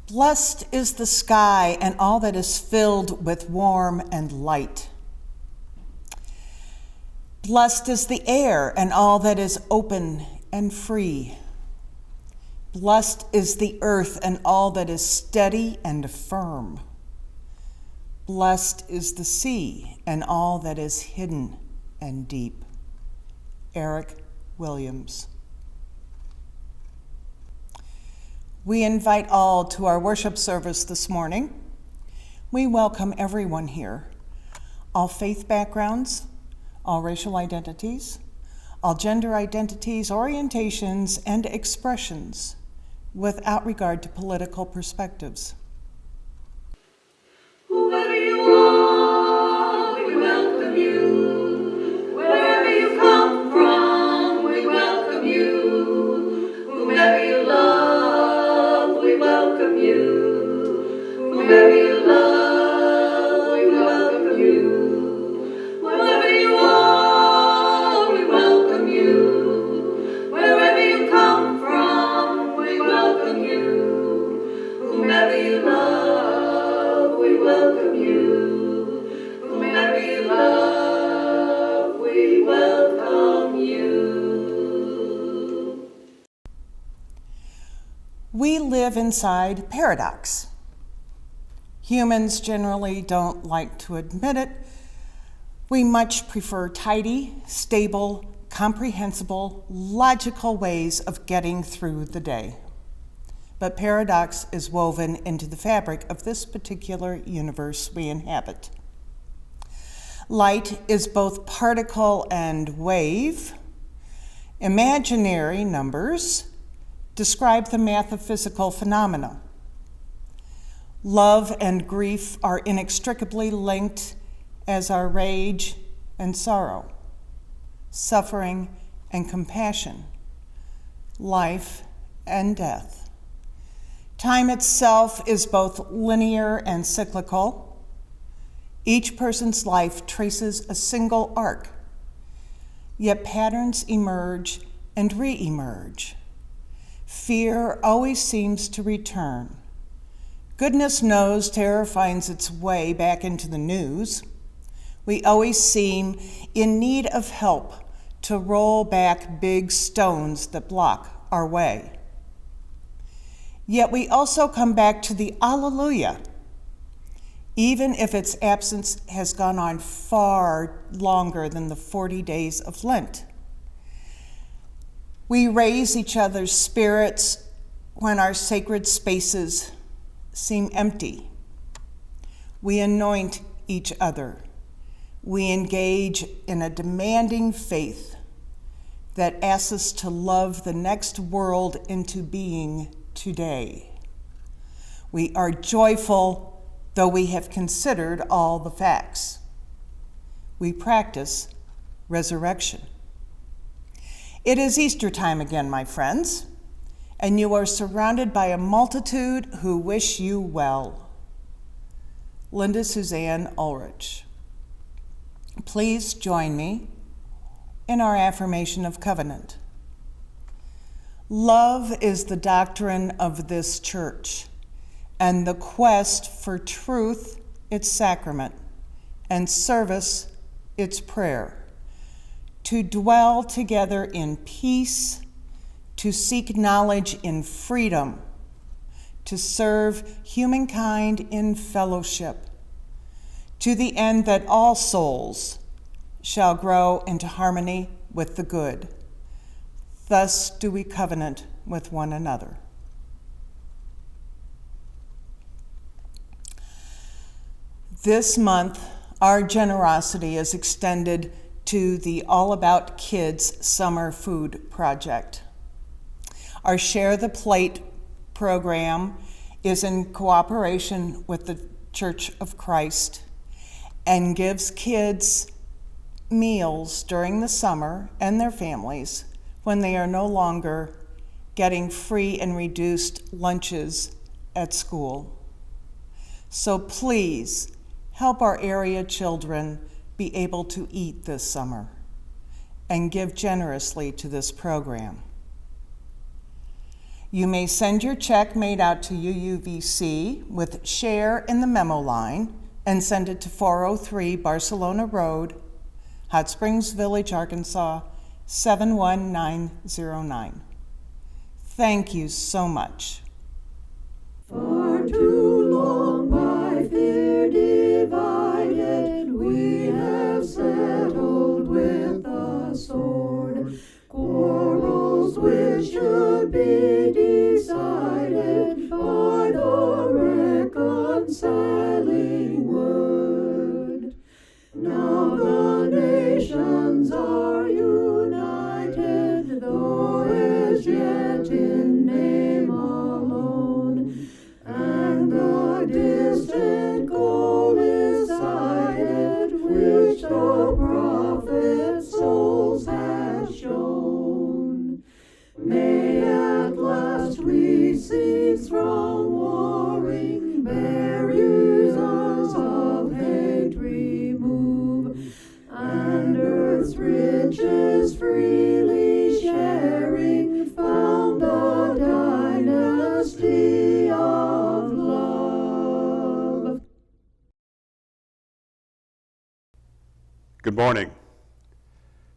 Blessed is the sky and all that is filled with warm and light. Blessed is the air and all that is open and free. Blessed is the earth and all that is steady and firm. Blessed is the sea and all that is hidden and deep. Eric Williams. We invite all to our worship service this morning. We welcome everyone here, all faith backgrounds, all racial identities, all gender identities, orientations, and expressions, without regard to political perspectives. Whoever you are, we welcome you. Wherever you come from, we welcome you. Whomever you love, we welcome you. Whomever you love, we welcome you. Wherever you are, we welcome you. Wherever you come from, we welcome you. Whomever you love, we welcome you. Whomever you love, we welcome you. We live inside paradox. Humans generally don't like to admit it. We much prefer tidy, stable, comprehensible, logical ways of getting through the day. But paradox is woven into the fabric of this particular universe we inhabit. Light is both particle and wave. Imaginary numbers describe the math of physical phenomena. Love and grief are inextricably linked, as are rage and sorrow, suffering and compassion, life and death. Time itself is both linear and cyclical. Each person's life traces a single arc, yet patterns emerge and re-emerge. Fear always seems to return. Goodness knows terror finds its way back into the news. We always seem in need of help to roll back big stones that block our way. Yet we also come back to the Alleluia, even if its absence has gone on far longer than the 40 days of Lent. We raise each other's spirits when our sacred spaces seem empty. We anoint each other. We engage in a demanding faith that asks us to love the next world into being today. We are joyful, though we have considered all the facts. We practice resurrection. It is Easter time again, my friends, and you are surrounded by a multitude who wish you well. Linda Suzanne Ulrich. Please join me in our affirmation of covenant. Love is the doctrine of this church, and the quest for truth its sacrament, and service its prayer. To dwell together in peace, to seek knowledge in freedom, to serve humankind in fellowship, to the end that all souls shall grow into harmony with the good. Thus do we covenant with one another. This month, our generosity is extended to the All About Kids Summer Food Project. Our Share the Plate program is in cooperation with the Church of Christ and gives kids meals during the summer and their families when they are no longer getting free and reduced lunches at school. So please help our area children be able to eat this summer and give generously to this program. You may send your check made out to UUVC with share in the memo line and send it to 403 Barcelona Road, Hot Springs Village, Arkansas, 71909. Thank you so much. For too long by fear divided, we have settled with the sword. Quarrels which should be decided by the reconciling word. Now the nations are united, though as yet in name alone, and the distant goal is sighted, which the prophet's souls have shown. May at last we cease from warring, barriers of hate remove, and earth's riches freely sharing, found the dynasty of love. Good morning.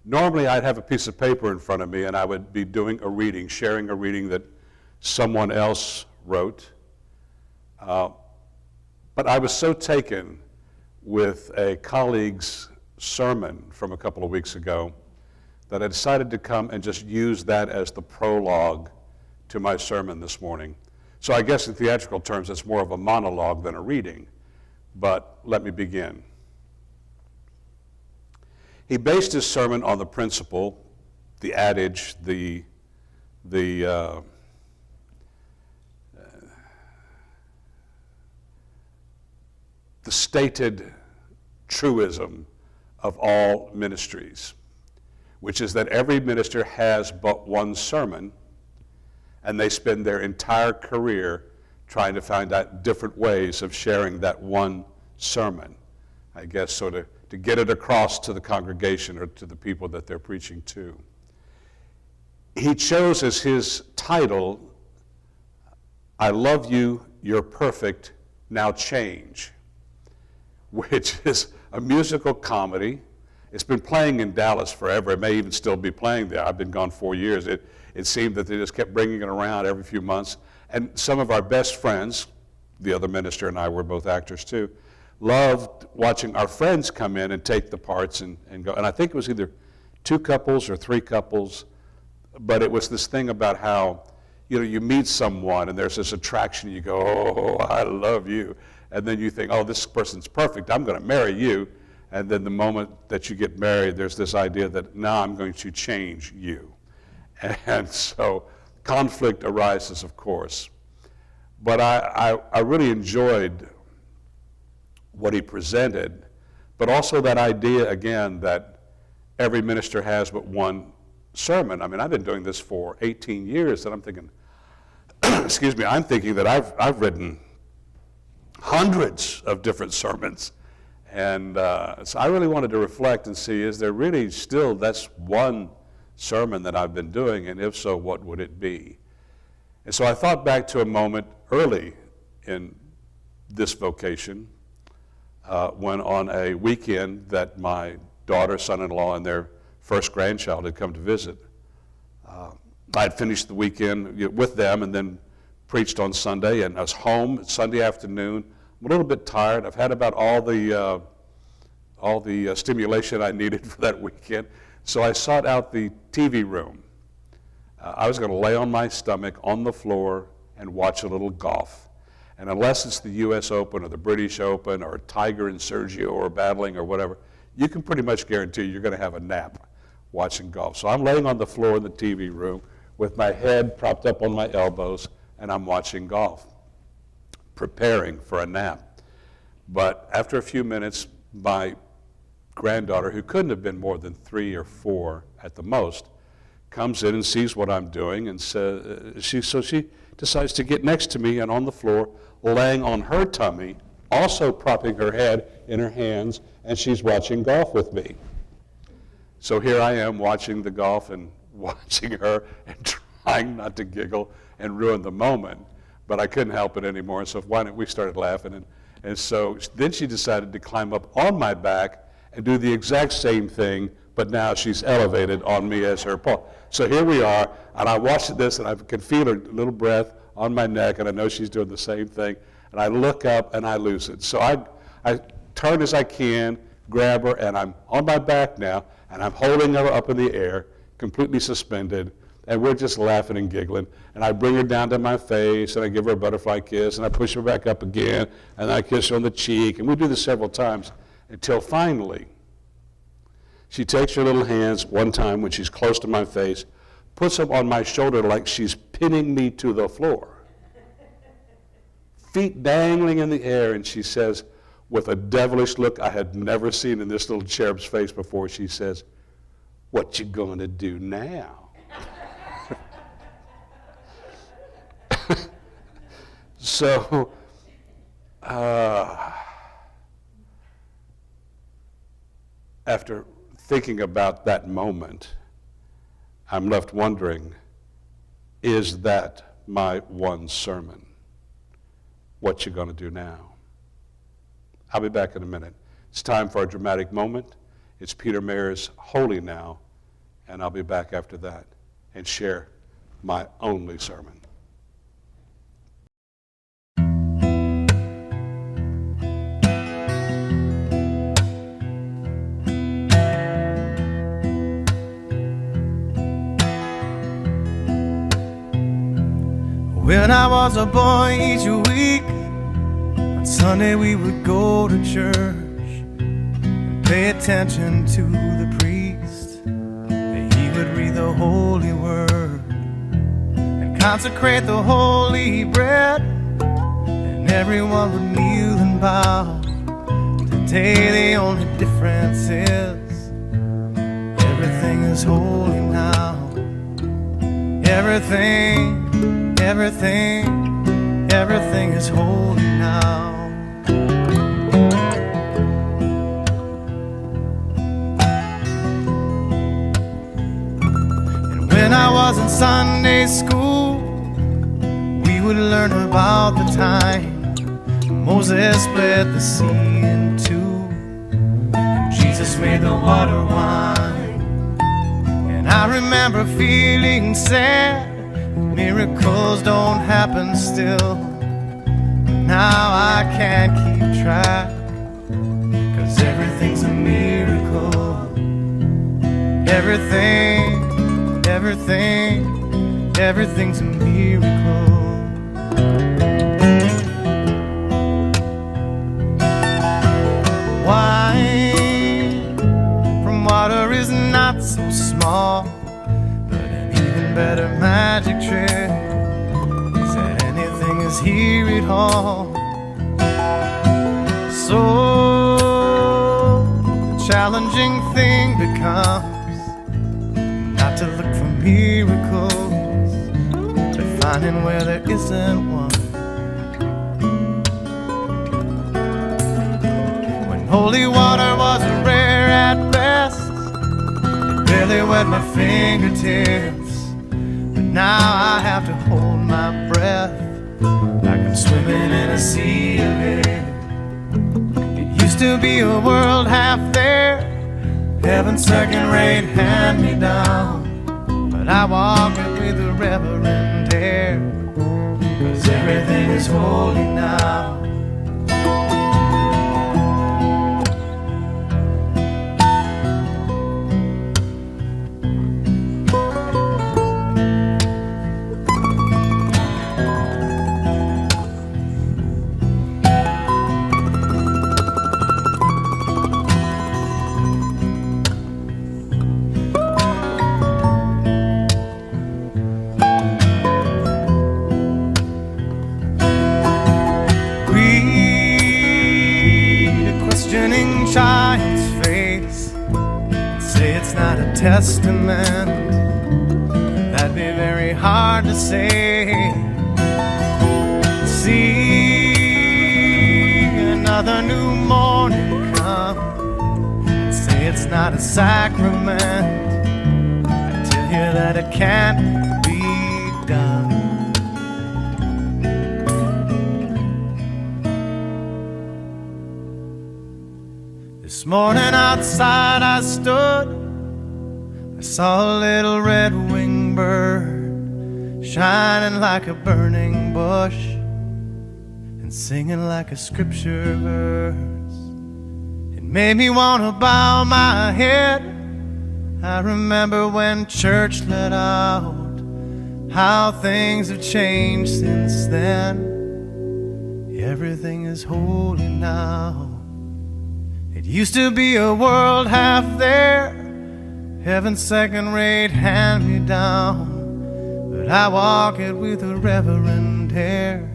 Normally I'd have a piece of paper in front of me and I would be doing a reading, sharing a reading that someone else wrote. But I was so taken with a colleague's sermon from a couple of weeks ago that I decided to come and just use that as the prologue to my sermon this morning. So I guess in theatrical terms it's more of a monologue than a reading, but let me begin. He based his sermon on the principle, the adage, the stated truism of all ministries, which is that every minister has but one sermon, and they spend their entire career trying to find out different ways of sharing that one sermon, I guess, so to get it across to the congregation or to the people that they're preaching to. He chose as his title, I Love You, You're Perfect, Now Change, which is a musical comedy. It's been playing in Dallas forever. It may even still be playing there. I've been gone 4 years. It seemed that they just kept bringing it around every few months. And some of our best friends, the other minister and I were both actors too, loved watching our friends come in and take the parts and go. And I think it was either 2 couples or 3 couples, but it was this thing about how, you meet someone and there's this attraction. You go, oh, I love you. And then you think, oh, this person's perfect. I'm going to marry you. And then the moment that you get married, there's this idea that now I'm going to change you. And so conflict arises, of course. But I really enjoyed what he presented, but also that idea, again, that every minister has but one sermon. I mean, I've been doing this for 18 years, and I'm thinking, excuse me, I'm thinking that I've written hundreds of different sermons. And so I really wanted to reflect and see, is there really still, that's one sermon that I've been doing, and if so, what would it be? And so I thought back to a moment early in this vocation, when on a weekend that my daughter, son-in-law, and their first grandchild had come to visit. I'd finished the weekend with them and then preached on Sunday, and I was home Sunday afternoon. I'm a little bit tired. I've had about all the stimulation I needed for that weekend. So I sought out the TV room. I was going to lay on my stomach on the floor and watch a little golf. And unless it's the U.S. Open or the British Open or Tiger and Sergio are battling or whatever, you can pretty much guarantee you're going to have a nap watching golf. So I'm laying on the floor in the TV room with my head propped up on my elbows, and I'm watching golf, preparing for a nap. But after a few minutes, my granddaughter, who couldn't have been more than 3 or 4 at the most, comes in and sees what I'm doing, and she decides to get next to me and on the floor, laying on her tummy, also propping her head in her hands, and she's watching golf with me. So here I am watching the golf and watching her and trying not to giggle and ruin the moment, but I couldn't help it anymore. So we started laughing, and so then she decided to climb up on my back and do the exact same thing, but now she's elevated on me as her paw. So here we are, and I watched this, and I can feel her little breath on my neck, and I know she's doing the same thing, and I look up and I lose it. So I turn as I can, grab her, and I'm on my back now, and I'm holding her up in the air, completely suspended, and we're just laughing and giggling. And I bring her down to my face, and I give her a butterfly kiss, and I push her back up again, and I kiss her on the cheek, and we do this several times until finally she takes her little hands one time when she's close to my face, puts them on my shoulder like she's pinning me to the floor, feet dangling in the air, and she says, with a devilish look I had never seen in this little cherub's face before, she says, "What you gonna do now?" So, after thinking about that moment, I'm left wondering, is that my one sermon? What you gonna do now? I'll be back in a minute. It's time for a dramatic moment. It's Peter Mayer's Holy Now, and I'll be back after that and share my only sermon. When I was a boy, each week on Sunday we would go to church and pay attention to the priest. He would read the holy word and consecrate the holy bread, and everyone would kneel and bow. Today the only difference is everything is holy now. Everything is holy now. And when I was in Sunday school, we would learn about the time Moses split the sea in two, and Jesus made the water wine. And I remember feeling sad, miracles don't happen still. Now I can't keep track, 'cause everything's a miracle. Everything's a miracle. Wine from water is not so small, but an even better magic trick is that anything is here at all. So the challenging thing becomes not to look for miracles, but finding where there isn't one. When holy water was rare at best, it barely wet my fingertips, but now I have to hold my breath like I'm swimming in a sea of it. It used to be a world half there, heaven's second-rate hand-me-down, but I walk it with a reverent air, 'cause everything is holy now. Child's face and say it's not a testament. That'd be very hard to say. See another new morning come and say it's not a sacrament. I tell you that it can't be down. This morning outside I stood, I saw a little red-winged bird shining like a burning bush and singing like a scripture verse. It made me want to bow my head. I remember when church let out, how things have changed since then. Everything is holy now. It used to be a world half there, heaven's second-rate hand-me-down, but I walk it with a reverent air,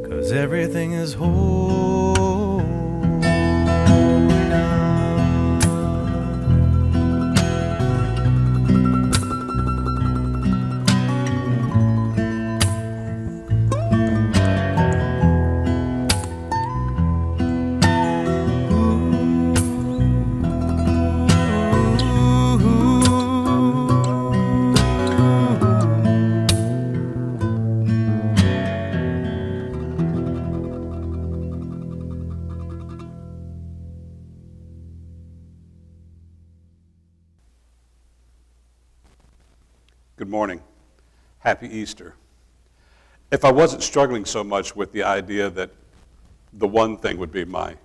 'cause everything is holy now. Good morning. Happy Easter. If I wasn't struggling so much with the idea that the one thing would be my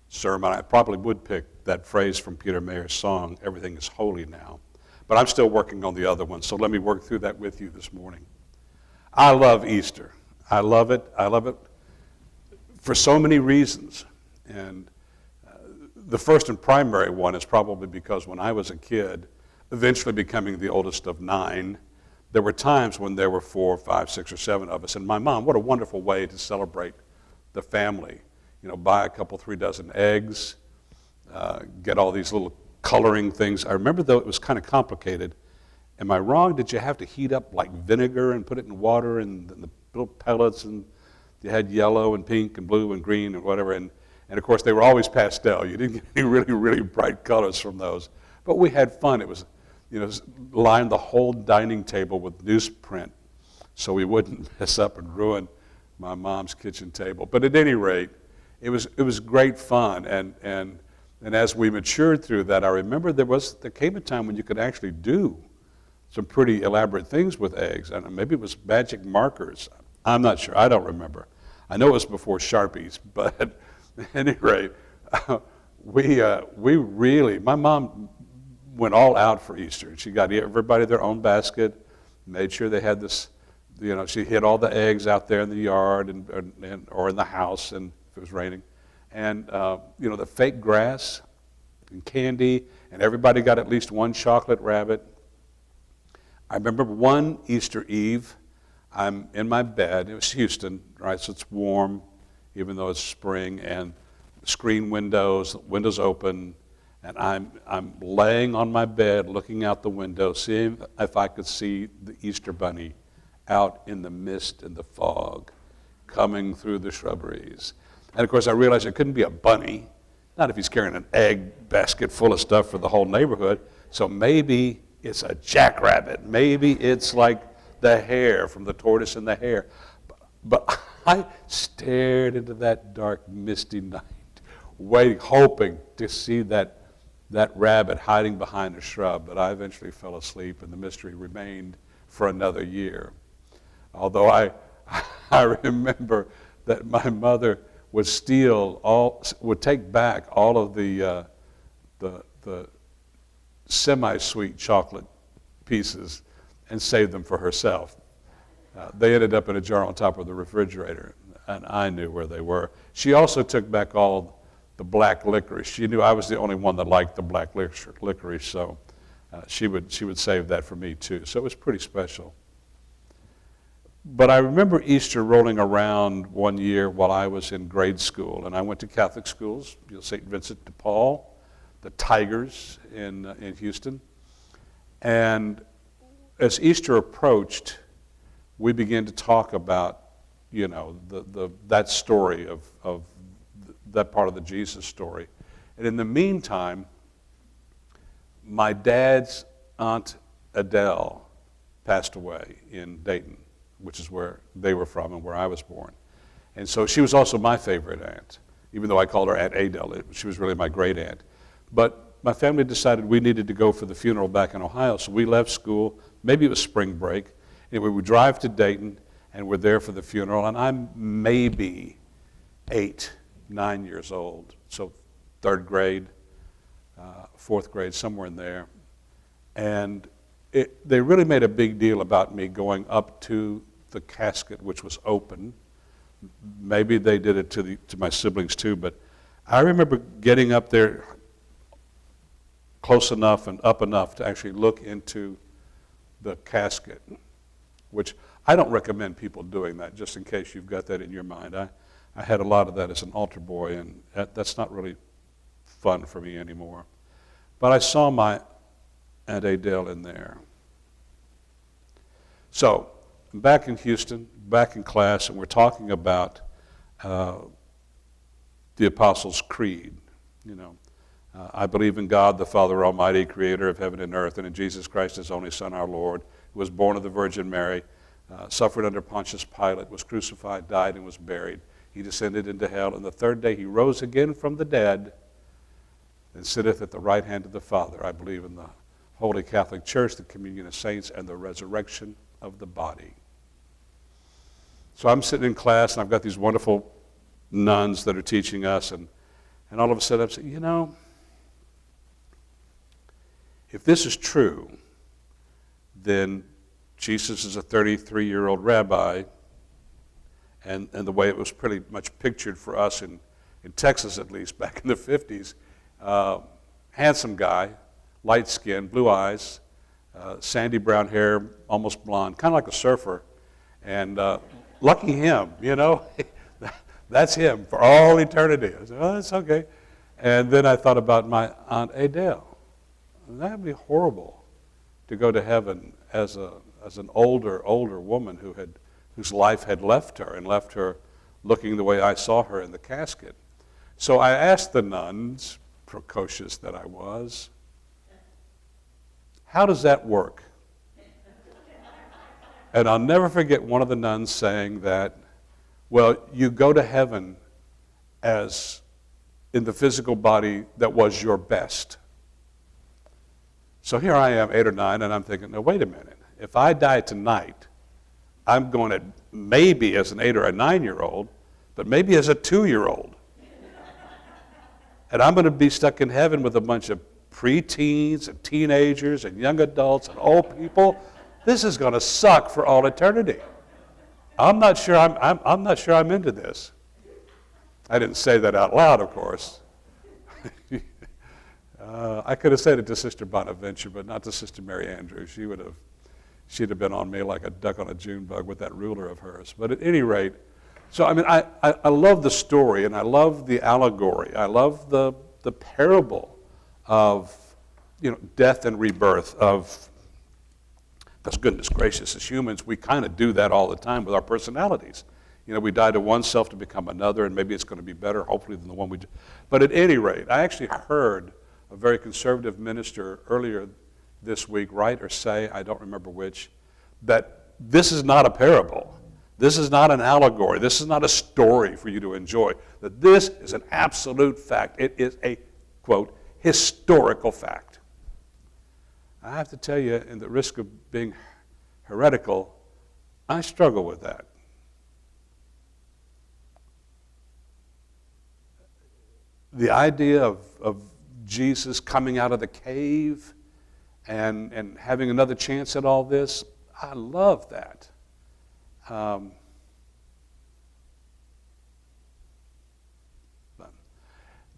sermon, I probably would pick that phrase from Peter Mayer's song, "Everything is holy now." But I'm still working on the other one, so let me work through that with you this morning. I love Easter. I love it. I love it for so many reasons. And the first and primary one is probably because when I was a kid, eventually becoming the oldest of 9, there were times when there were 4, 5, 6, or 7 of us. And my mom, what a wonderful way to celebrate the family. You know, buy a couple, 3 dozen eggs, get all these little coloring things. I remember, though, it was kind of complicated. Am I wrong? Did you have to heat up like vinegar and put it in water and the little pellets, and you had yellow and pink and blue and green and whatever, and of course they were always pastel. You didn't get any really, really bright colors from those. But we had fun. It was, lined the whole dining table with newsprint so we wouldn't mess up and ruin my mom's kitchen table. But at any rate, it was great fun. And as we matured through that, I remember there came a time when you could actually do some pretty elaborate things with eggs. And maybe it was magic markers. I'm not sure. I don't remember. I know it was before Sharpies, but at any rate, we really, my mom went all out for Easter. She got everybody their own basket, made sure they had this, she hid all the eggs out there in the yard or in the house, and if it was raining. And, the fake grass and candy, and everybody got at least one chocolate rabbit. I remember one Easter Eve, I'm in my bed. It was Houston, right, so it's warm, even though it's spring, and screen windows open, and I'm laying on my bed looking out the window, seeing if I could see the Easter bunny out in the mist and the fog coming through the shrubberies. And of course I realized it couldn't be a bunny, not if he's carrying an egg basket full of stuff for the whole neighborhood. So maybe it's a jackrabbit. Maybe it's like the hare from The Tortoise and the Hare. But I stared into that dark, misty night, waiting, hoping to see that rabbit hiding behind a shrub, but I eventually fell asleep, and the mystery remained for another year. Although I remember that my mother would take back all of the semi-sweet chocolate pieces and save them for herself. They ended up in a jar on top of the refrigerator, and I knew where they were. She also took back all the black licorice. She knew I was the only one that liked the black licorice, so she would save that for me too. So it was pretty special. But I remember Easter rolling around one year while I was in grade school, and I went to Catholic schools, St. Vincent de Paul, the Tigers in Houston. And as Easter approached, we began to talk about, that story of that part of the Jesus story. And in the meantime, my dad's Aunt Adele passed away in Dayton, which is where they were from and where I was born. And so she was also my favorite aunt, even though I called her Aunt Adele. She was really my great aunt. But my family decided we needed to go for the funeral back in Ohio, so we left school. Maybe it was spring break. Anyway, we drive to Dayton, and we're there for the funeral, and I'm maybe 8, 9 years old, so 3rd grade, 4th grade, somewhere in there. And they really made a big deal about me going up to the casket, which was open. Maybe they did it to my siblings too, but I remember getting up there close enough and up enough to actually look into the casket, which I don't recommend people doing that, just in case you've got that in your mind. I had a lot of that as an altar boy, and that's not really fun for me anymore. But I saw my Aunt Adele in there. So, I'm back in Houston, back in class, and we're talking about the Apostles' Creed. You know, I believe in God, the Father Almighty, creator of heaven and earth, and in Jesus Christ, his only Son, our Lord, who was born of the Virgin Mary, suffered under Pontius Pilate, was crucified, died, and was buried. He descended into hell, and the 3rd day he rose again from the dead and sitteth at the right hand of the Father. I believe in the Holy Catholic Church, the communion of saints, and the resurrection of the body. So I'm sitting in class, and I've got these wonderful nuns that are teaching us, and all of a sudden I'm saying, you know, if this is true, then Jesus is a 33-year-old rabbi, and the way it was pretty much pictured for us in Texas, at least, back in the 50s, handsome guy, light skin, blue eyes, sandy brown hair, almost blonde, kind of like a surfer, and lucky him, you know. That's him for all eternity. I said, oh, that's okay. And then I thought about my Aunt Adele. That would be horrible to go to heaven as an older woman whose life had left her looking the way I saw her in the casket. So I asked the nuns, precocious that I was, how does that work? And I'll never forget one of the nuns saying that, well, you go to heaven as in the physical body that was your best. So here I am, 8 or 9, and I'm thinking, no, wait a minute. If I die tonight, I'm going to maybe as an 8 or a 9-year-old, but maybe as a 2-year-old. And I'm going to be stuck in heaven with a bunch of preteens and teenagers and young adults and old people. This is going to suck for all eternity. I'm not sure I'm into this. I didn't say that out loud, of course. I could have said it to Sister Bonaventure, but not to Sister Mary Andrews. She'd have been on me like a duck on a June bug with that ruler of hers. But at any rate, so I mean, I love the story, and I love the allegory. I love the parable of, you know, death and rebirth. Because goodness gracious, as humans, we kind of do that all the time with our personalities. You know, we die to one self to become another, and maybe it's going to be better, hopefully, than the one we do. But at any rate, I actually heard a very conservative minister earlier this week write or say, I don't remember which, that this is not a parable. This is not an allegory. This is not a story for you to enjoy. That this is an absolute fact. It is a, quote, historical fact. I have to tell you, in the risk of being heretical, I struggle with that. The idea of Jesus coming out of the cave and having another chance at all this, I love that.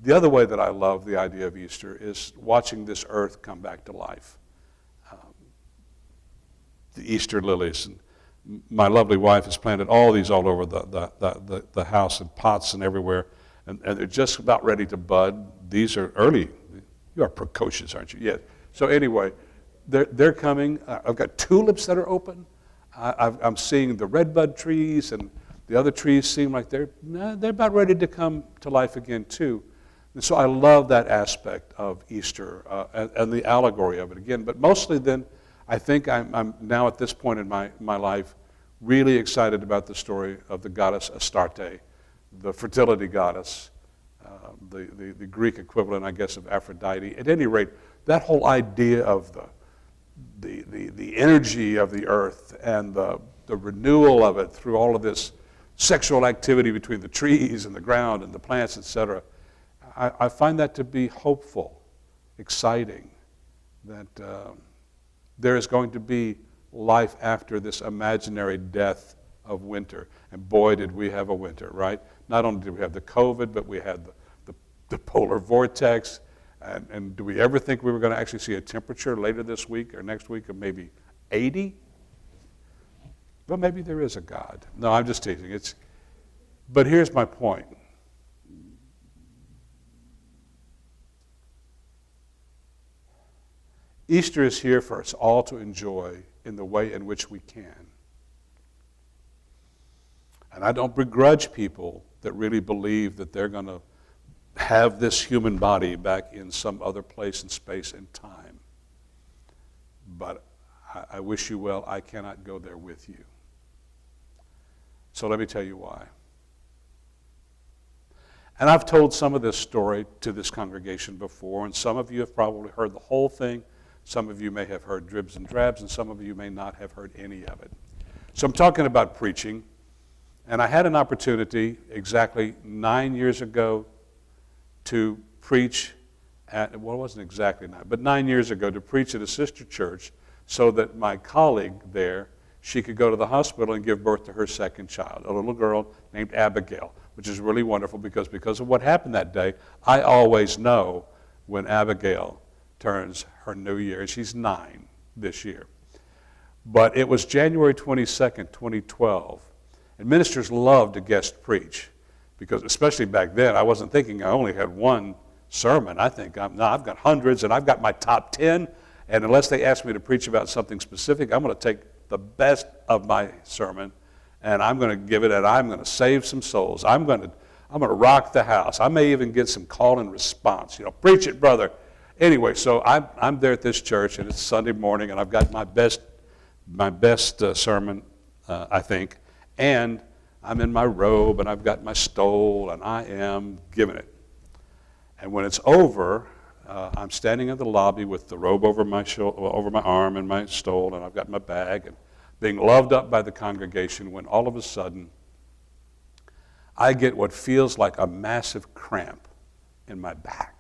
The other way that I love the idea of Easter is watching this earth come back to life. The Easter lilies. And my lovely wife has planted all these all over the house in pots and everywhere, and they're just about ready to bud. These are early. You are precocious, aren't you? Yes. So anyway, they're coming. I've got tulips that are open. I'm seeing the redbud trees, and the other trees seem like they're about ready to come to life again too. And so I love that aspect of Easter and the allegory of it again. But mostly then, I think I'm now at this point in my life really excited about the story of the goddess Astarte, the fertility goddess, the Greek equivalent, I guess, of Aphrodite. At any rate, that whole idea of the energy of the earth and the renewal of it through all of this sexual activity between the trees and the ground and the plants, etc. I find that to be hopeful, exciting, that there is going to be life after this imaginary death of winter. And boy, did we have a winter, right? Not only did we have the COVID, but we had the polar vortex. And do we ever think we were going to actually see a temperature later this week or next week of maybe 80? Well, maybe there is a God. No, I'm just teasing. But here's my point. Easter is here for us all to enjoy in the way in which we can. And I don't begrudge people that really believe that they're going to have this human body back in some other place and space and time. But I wish you well. I cannot go there with you. So let me tell you why. And I've told some of this story to this congregation before, and some of you have probably heard the whole thing. Some of you may have heard dribs and drabs, and some of you may not have heard any of it. So I'm talking about preaching, and I had an opportunity exactly 9 years ago to preach at, well, it wasn't exactly 9, but 9 years ago to preach at a sister church so that my colleague there, she could go to the hospital and give birth to her second child, a little girl named Abigail, which is really wonderful because of what happened that day. I always know when Abigail turns her new year, and she's 9 this year. But it was January 22nd, 2012, and ministers love to guest preach because, especially back then, I wasn't thinking I only had one sermon. I think I've got hundreds, and I've got my top 10, and unless they ask me to preach about something specific, I'm going to take the best of my sermon, and I'm going to give it, and I'm going to save some souls. I'm going to rock the house. I may even get some call and response. Preach it, brother. Anyway, so I'm there at this church, and it's Sunday morning, and I've got my best sermon, I think, and I'm in my robe, and I've got my stole, and I am giving it. And when it's over, I'm standing in the lobby with the robe over my arm and my stole, and I've got my bag, and being loved up by the congregation, when all of a sudden I get what feels like a massive cramp in my back.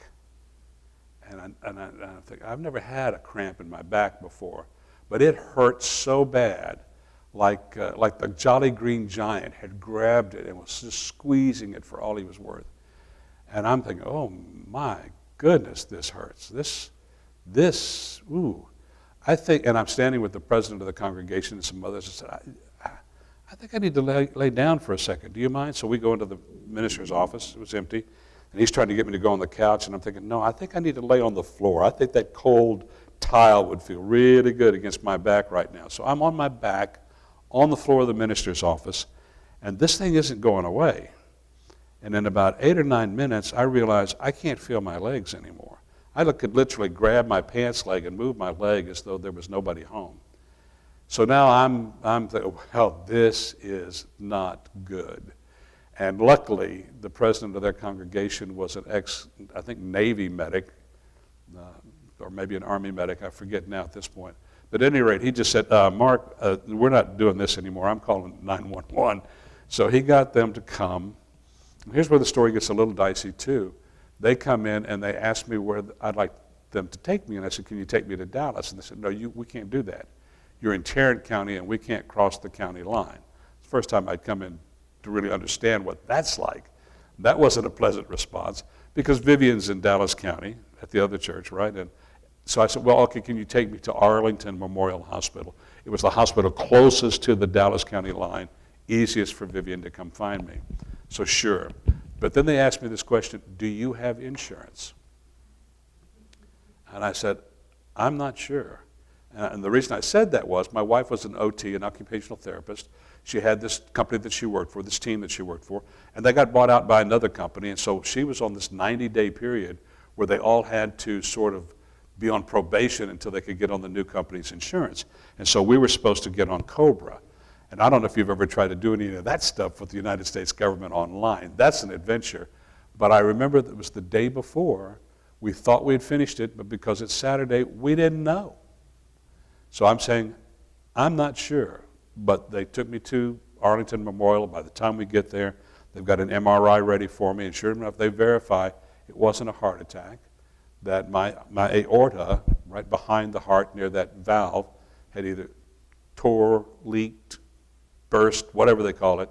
And I think, I've never had a cramp in my back before, but it hurt so bad, like the Jolly Green Giant had grabbed it and was just squeezing it for all he was worth. And I'm thinking, oh my goodness, this hurts. This, ooh. I think, and I'm standing with the president of the congregation and some others, and said, I think I need to lay down for a second. Do you mind? So we go into the minister's office. It was empty. And he's trying to get me to go on the couch, and I'm thinking, no, I think I need to lay on the floor. I think that cold tile would feel really good against my back right now. So I'm on my back on the floor of the minister's office, and this thing isn't going away. And in about 8 or 9 minutes, I realize I can't feel my legs anymore. I could literally grab my pants leg and move my leg as though there was nobody home. So now I'm thinking, well, this is not good. And luckily, the president of their congregation was an I think, Navy medic, or maybe an Army medic, I forget now at this point. But at any rate, he just said, Mark, we're not doing this anymore. I'm calling 911. So he got them to come. And here's where the story gets a little dicey, too. They come in, and they ask me where I'd like them to take me. And I said, can you take me to Dallas? And they said, no, we can't do that. You're in Tarrant County, and we can't cross the county line. It's the first time I'd come in to really understand what that's like. That wasn't a pleasant response because Vivian's in Dallas County at the other church, right? And so I said, well, okay, can you take me to Arlington Memorial Hospital? It was the hospital closest to the Dallas County line, easiest for Vivian to come find me. So sure. But then they asked me this question, do you have insurance? And I said, I'm not sure. And the reason I said that was my wife was an OT, an occupational therapist. She had this company that she worked for, this team that she worked for, and they got bought out by another company. And so she was on this 90-day period where they all had to sort of be on probation until they could get on the new company's insurance. And so we were supposed to get on Cobra. And I don't know if you've ever tried to do any of that stuff with the United States government online. That's an adventure. But I remember that it was the day before. We thought we had finished it, but because it's Saturday, we didn't know. So I'm saying, I'm not sure. But they took me to Arlington Memorial. By the time we get there, they've got an MRI ready for me. And sure enough, they verify it wasn't a heart attack, that my aorta, right behind the heart near that valve, had either tore, leaked, burst, whatever they call it.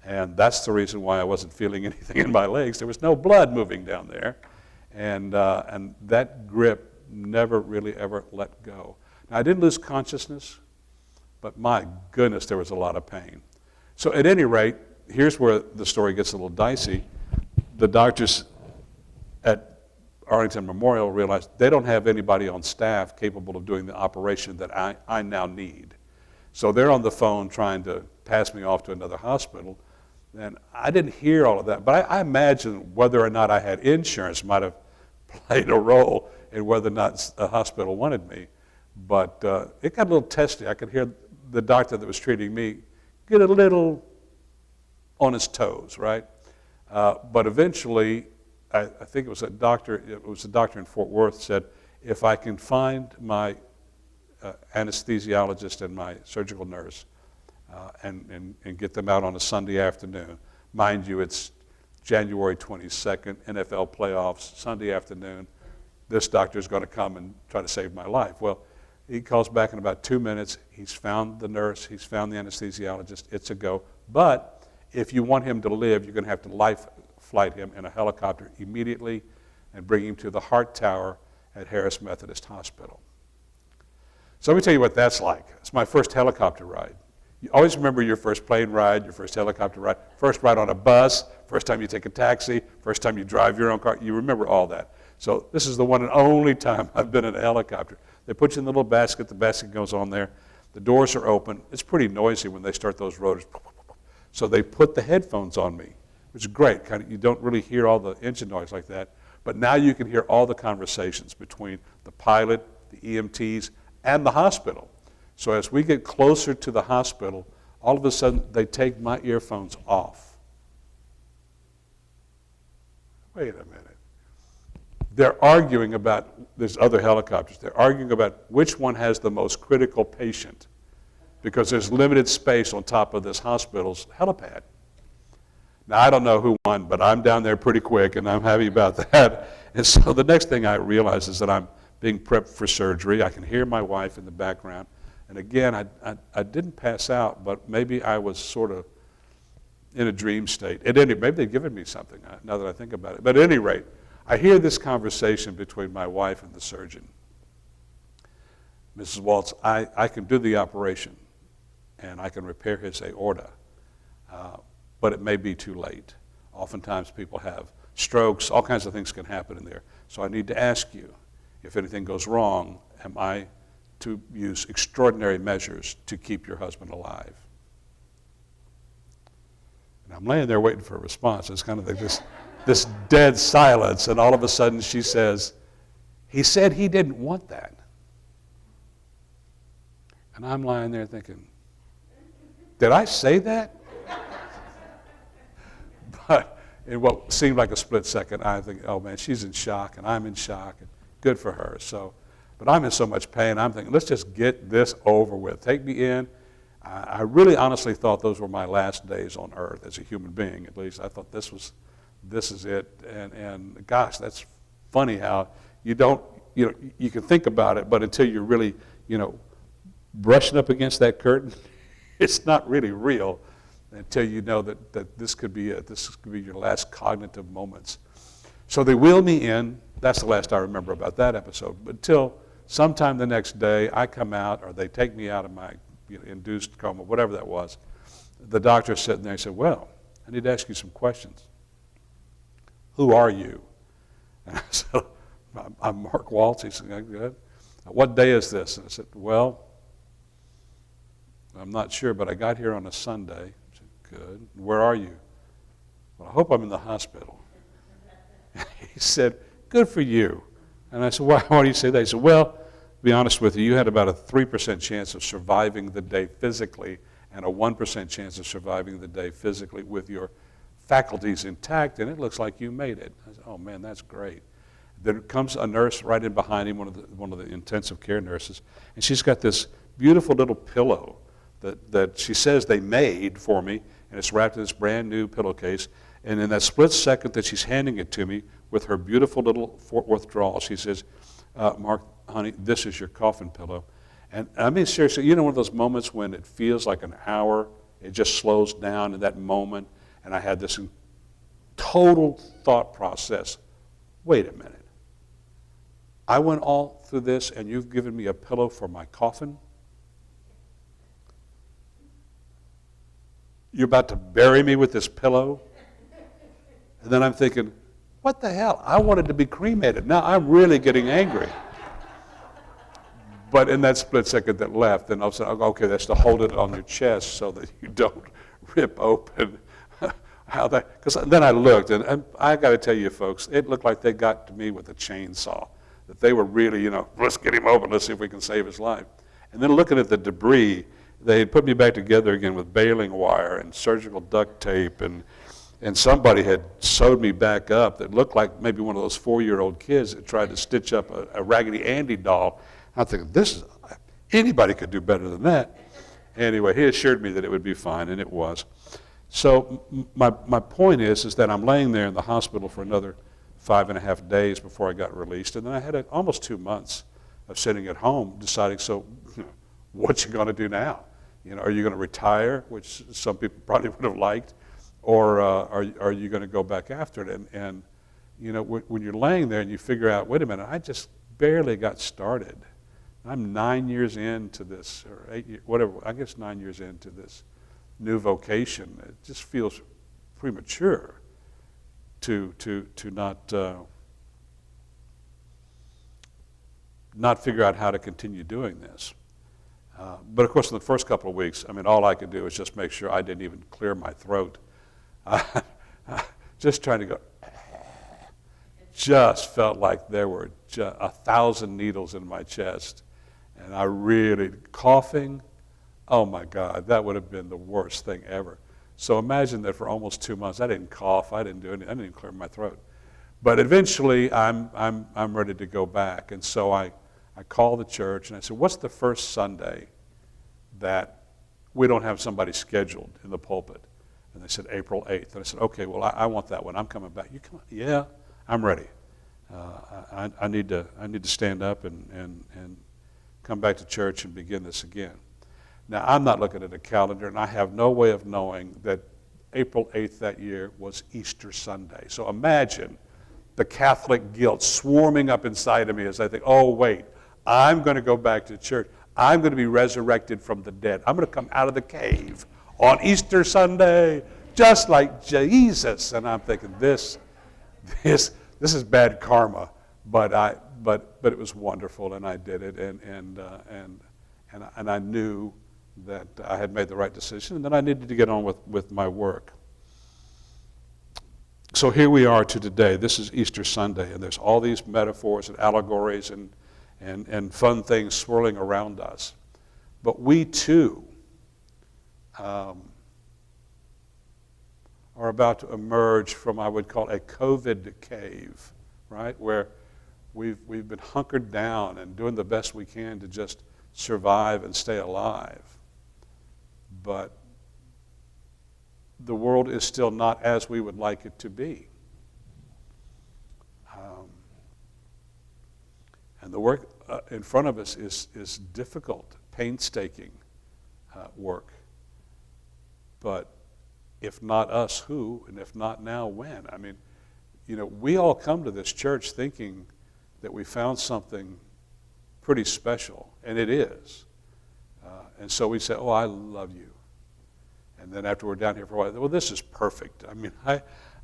And that's the reason why I wasn't feeling anything in my legs. There was no blood moving down there. And that grip never really ever let go. Now, I didn't lose consciousness, but my goodness, there was a lot of pain. So at any rate, here's where the story gets a little dicey. The doctors at Arlington Memorial realized they don't have anybody on staff capable of doing the operation that I now need. So they're on the phone trying to pass me off to another hospital. And I didn't hear all of that, but I imagine whether or not I had insurance might have played a role in whether or not a hospital wanted me. But it got a little testy. I could hear the doctor that was treating me get a little on his toes, right? But eventually, I think it was a doctor in Fort Worth said, if I can find my anesthesiologist and my surgical nurse and get them out on a Sunday afternoon. Mind you, it's January 22nd, NFL playoffs, Sunday afternoon. This doctor's going to come and try to save my life. Well, he calls back in about 2 minutes. He's found the nurse. He's found the anesthesiologist. It's a go. But if you want him to live, you're going to have to life flight him in a helicopter immediately and bring him to the heart tower at Harris Methodist Hospital. So let me tell you what that's like. It's my first helicopter ride. You always remember your first plane ride, your first helicopter ride, first ride on a bus, first time you take a taxi, first time you drive your own car. You remember all that. So this is the one and only time I've been in a helicopter. They put you in the little basket. The basket goes on there. The doors are open. It's pretty noisy when they start those rotors. So they put the headphones on me, which is great. You don't really hear all the engine noise like that. But now you can hear all the conversations between the pilot, the EMTs, and the hospital. So as we get closer to the hospital, all of a sudden they take my earphones off. Wait a minute. They're arguing about, there's other helicopters, they're arguing about which one has the most critical patient because there's limited space on top of this hospital's helipad. Now, I don't know who won, but I'm down there pretty quick, and I'm happy about that. And so the next thing I realize is that I'm being prepped for surgery. I can hear my wife in the background. And again, I didn't pass out, but maybe I was sort of in a dream state. Maybe they'd given me something, now that I think about it. But at any rate, I hear this conversation between my wife and the surgeon. Mrs. Walz, I can do the operation, and I can repair his aorta, but it may be too late. Oftentimes people have strokes, all kinds of things can happen in there. So I need to ask you, if anything goes wrong, am I to use extraordinary measures to keep your husband alive? And I'm laying there waiting for a response. It's kind of like this dead silence, and all of a sudden she says, he said he didn't want that. And I'm lying there thinking, did I say that? But in what seemed like a split second, I think, oh man, she's in shock, and I'm in shock, and good for her. So, but I'm in so much pain, I'm thinking, let's just get this over with. Take me in. I really honestly thought those were my last days on earth as a human being, at least. I thought this is it. And gosh, that's funny how you can think about it, but until you're really, brushing up against that curtain, it's not really real until you know that this could be your last cognitive moments. So they wheel me in. That's the last I remember about that episode. But until sometime the next day, I come out, or they take me out of my induced coma, whatever that was. The doctor's sitting there and said, well, I need to ask you some questions. Who are you? And I said, I'm Mark Walz. He said, good. What day is this? And I said, well, I'm not sure, but I got here on a Sunday. I said, good. Where are you? Well, I hope I'm in the hospital. He said, good for you. And I said, why do you say that? He said, well, to be honest with you, you had about a 3% chance of surviving the day physically and a 1% chance of surviving the day physically with your faculties intact, and it looks like you made it. I said, oh man, that's great. There comes a nurse right in behind him, one of the intensive care nurses, and she's got this beautiful little pillow that she says they made for me, and it's wrapped in this brand new pillowcase. And in that split second that she's handing it to me with her beautiful little Fort Worth drawl, she says, Mark, honey, this is your coffin pillow. And I mean, seriously, you know one of those moments when it feels like an hour, it just slows down in that moment, and I had this total thought process. Wait a minute. I went all through this, and you've given me a pillow for my coffin? You're about to bury me with this pillow? And then I'm thinking, what the hell? I wanted to be cremated. Now I'm really getting angry. But in that split second that left, then I was like, okay, that's to hold it on your chest so that you don't rip open. Because then I looked, and I got to tell you, folks, it looked like they got to me with a chainsaw. That they were really, let's get him open, let's see if we can save his life. And then looking at the debris, they had put me back together again with baling wire and surgical duct tape, and somebody had sewed me back up that looked like maybe one of those 4-year-old kids that tried to stitch up a Raggedy Andy doll. I'm thinking, anybody could do better than that. Anyway, he assured me that it would be fine, and it was. So my point is that I'm laying there in the hospital for another 5.5 days before I got released, and then I had almost 2 months of sitting at home deciding, so what you going to do now? Are you going to retire, which some people probably would have liked, or are you going to go back after it? And when you're laying there and you figure out, wait a minute, I just barely got started. I'm 9 years into this, or 8 years, whatever, I guess 9 years into this new vocation. It just feels premature to not figure out how to continue doing this. But of course, in the first couple of weeks, all I could do was just make sure I didn't even clear my throat. Just trying to go, just felt like there were 1,000 needles in my chest. And I really, coughing, oh my God, that would have been the worst thing ever. So imagine that for almost 2 months, I didn't cough, I didn't do anything, I didn't even clear my throat. But eventually, I'm ready to go back. And so I called the church and I said, what's the first Sunday that we don't have somebody scheduled in the pulpit? And they said, April 8th. And I said, okay, well, I want that one. I'm coming back. You come? Yeah, I'm ready. I need to stand up and come back to church and begin this again. Now, I'm not looking at a calendar, and I have no way of knowing that April 8th that year was Easter Sunday. So imagine the Catholic guilt swarming up inside of me as I think, oh, wait, I'm going to go back to church. I'm going to be resurrected from the dead. I'm going to come out of the cave on Easter Sunday, just like Jesus. And I'm thinking, this is bad karma, but it was wonderful, and I did it, and I knew that I had made the right decision, and that I needed to get on with my work. So here we are to today. This is Easter Sunday, and there's all these metaphors and allegories and fun things swirling around us. But we too are about to emerge from, I would call, a COVID cave, right? Where we've been hunkered down and doing the best we can to just survive and stay alive. But the world is still not as we would like it to be. And the work in front of us is difficult, painstaking work. But if not us, who? And if not now, when? We all come to this church thinking that we found something pretty special, and it is. And so we say, oh, I love you. And then after we're down here for a while, well, this is perfect.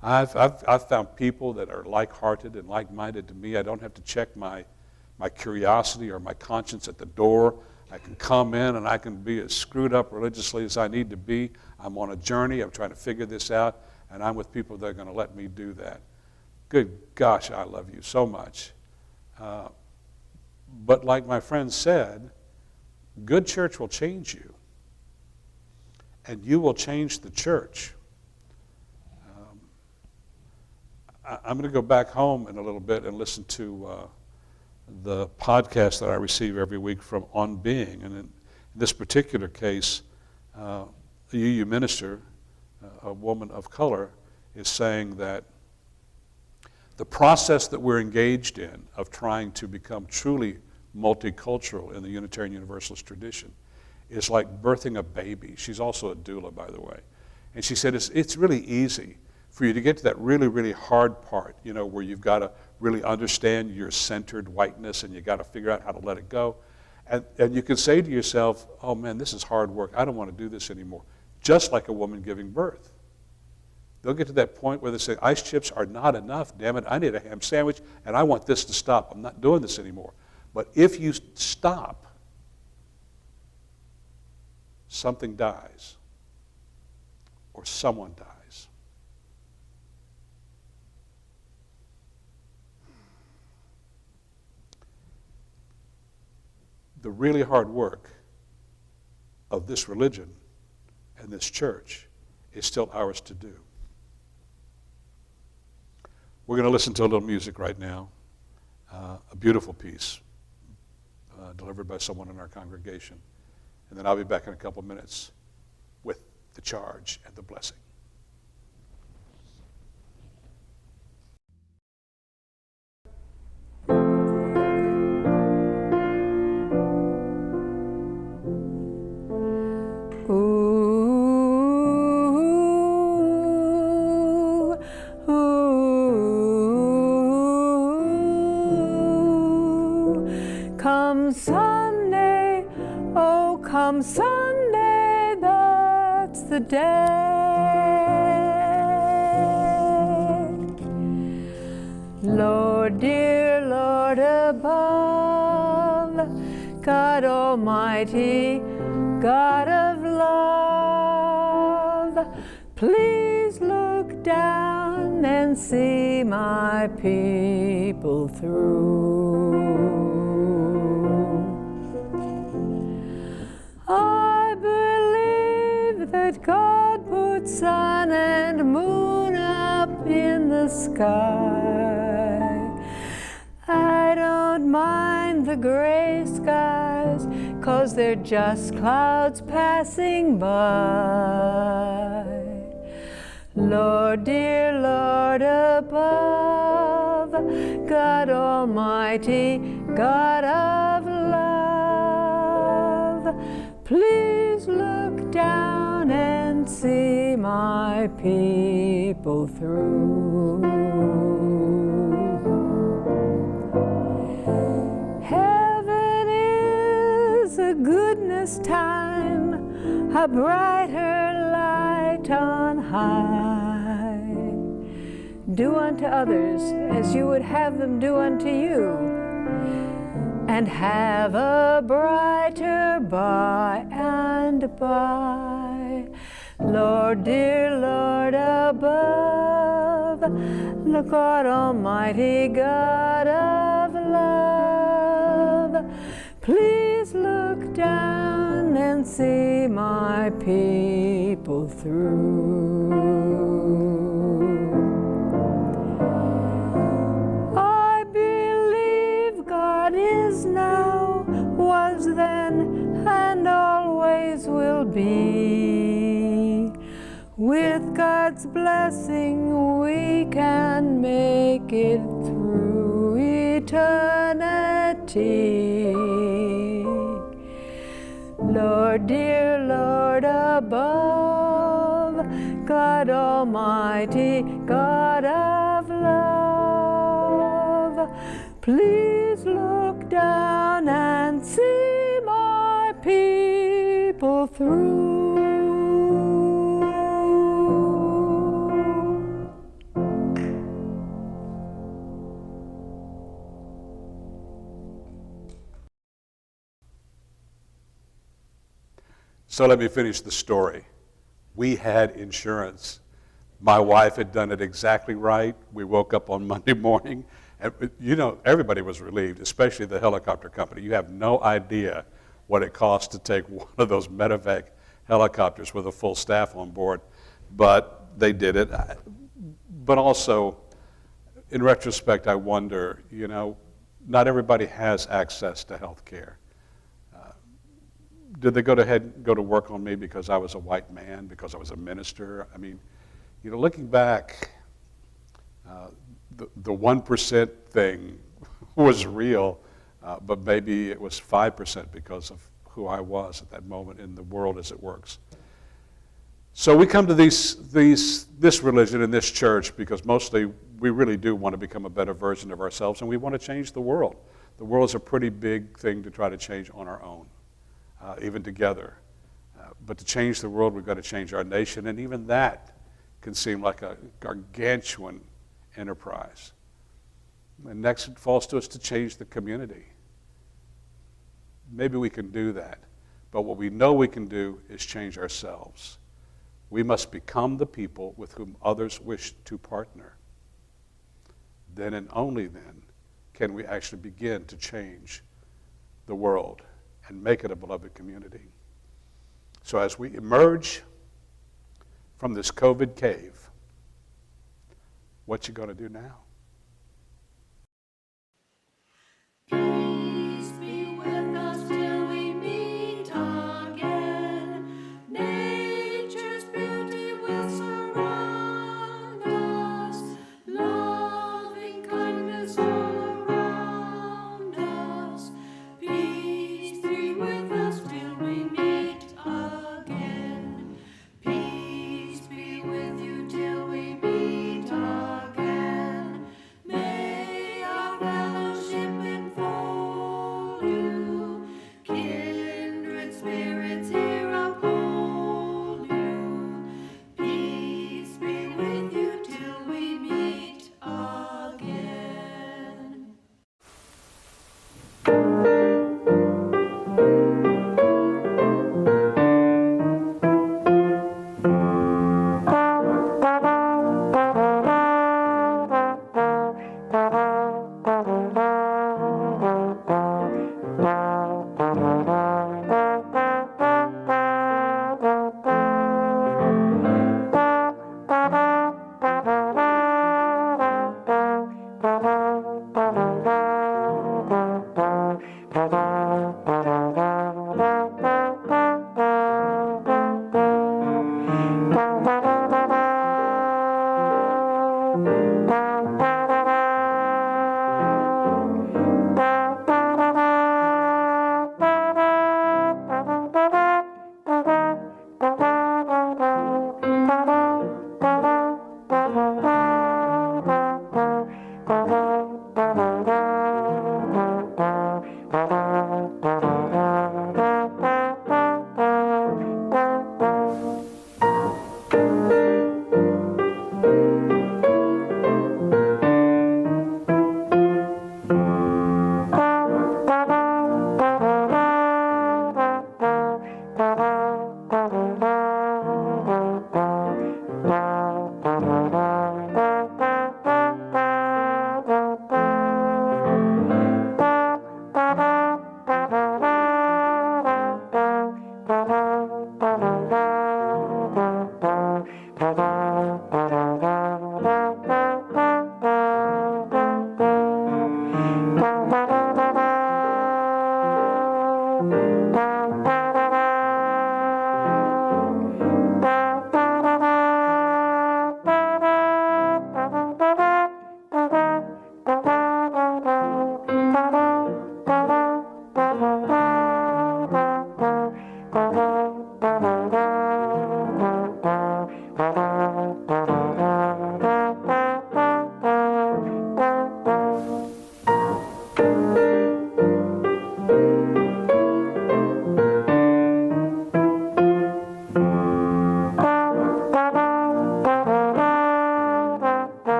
I've found people that are like-hearted and like-minded to me. I don't have to check my curiosity or my conscience at the door. I can come in and I can be as screwed up religiously as I need to be. I'm on a journey. I'm trying to figure this out, and I'm with people that are going to let me do that. Good gosh, I love you so much. But like my friend said, good church will change you, and you will change the church. I'm going to go back home in a little bit and listen to the podcast that I receive every week from On Being. And in this particular case, a UU minister, a woman of color, is saying that the process that we're engaged in of trying to become truly multicultural in the Unitarian Universalist tradition is like birthing a baby. She's also a doula, by the way. And she said it's really easy for you to get to that really, really hard part, you know, where you've got to really understand your centered whiteness and you got to figure out how to let it go. And you can say to yourself, oh man, this is hard work. I don't want to do this anymore. Just like a woman giving birth. They'll get to that point where they say, ice chips are not enough, damn it, I need a ham sandwich and I want this to stop. I'm not doing this anymore. But if you stop, something dies or someone dies. The really hard work of this religion and this church is still ours to do. We're going to listen to a little music right now, a beautiful piece delivered by someone in our congregation. And then I'll be back in a couple minutes with the charge and the blessing. Come Sunday, oh come Sunday, that's the day. Lord, dear Lord above, God Almighty, God of love, please look down and see my people through. I believe that God put sun and moon up in the sky. I don't mind the gray skies, 'cause they're just clouds passing by. Lord, dear Lord above, God Almighty, God of love, please look down and see my people through. Heaven is a goodness time, a brighter light on high. Do unto others as you would have them do unto you, and have a brighter by and by. Lord, dear Lord above, the God Almighty, God of love, please look down and see my people through. I believe God is now, was then, and always will be. With God's blessing we can make it through eternity. Lord, dear Lord above, God Almighty, God of love, please look down and see my people through. So let me finish the story. We had insurance. My wife had done it exactly right. We woke up on Monday morning And, you know, everybody was relieved, especially the helicopter company. You have no idea what it costs to take one of those medevac helicopters with a full staff on board, but they did it. But also, in retrospect, I wonder, you know, not everybody has access to health care. Did they go to work on me because I was a white man, because I was a minister? I mean, you know, looking back, the 1% thing was real, but maybe it was 5% because of who I was at that moment in the world as it works. So we come to this religion and this church because mostly we really do want to become a better version of ourselves, and we want to change the world. The world is a pretty big thing to try to change on our own, even together. But to change the world, we've got to change our nation, and even that can seem like a gargantuan enterprise. And next it falls to us to change the community. Maybe we can do that, but what we know we can do is change ourselves. We must become the people with whom others wish to partner. Then and only then can we actually begin to change the world and make it a beloved community. So as we emerge from this COVID cave, what you going to do now?